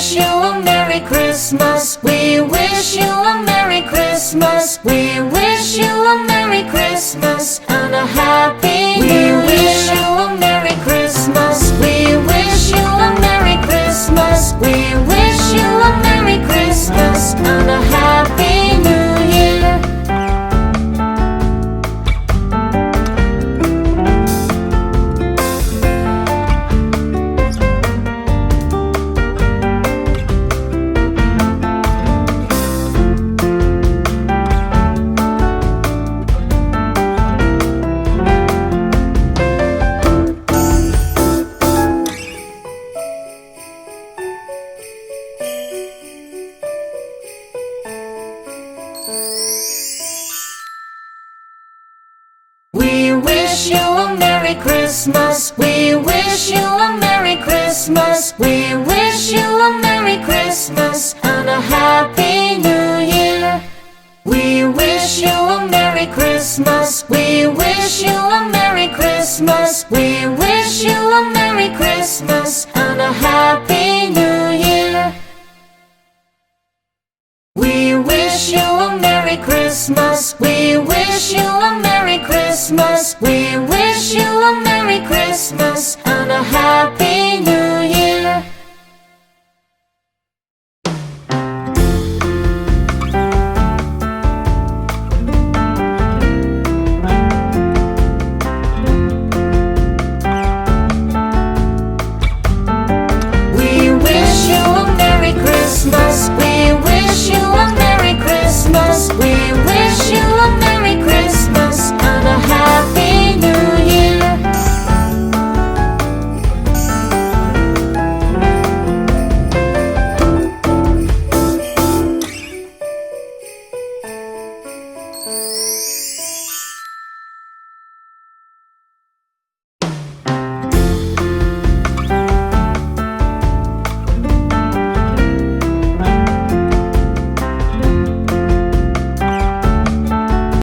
wish you a Merry Christmas. We wish you a Merry Christmas. We wish you a Merry Christmas and a Happy New Year. We wish you a Merry Christmas. We wish you a Merry Christmas. We wish you a Merry Christmas and a Happy New Year. We wish you a Merry Christmas. We wish you a Merry Christmas. We wish you a Merry Christmas and a Happy New Year. We wish you a Merry Christmas. We wish you a Merry Christmas. We wish you a Merry Christmas and a Happy New Year. We wish you a Merry Christmas. We wish you a Merry Christmas. We wish you a Merry Christmas and a Happy New Year.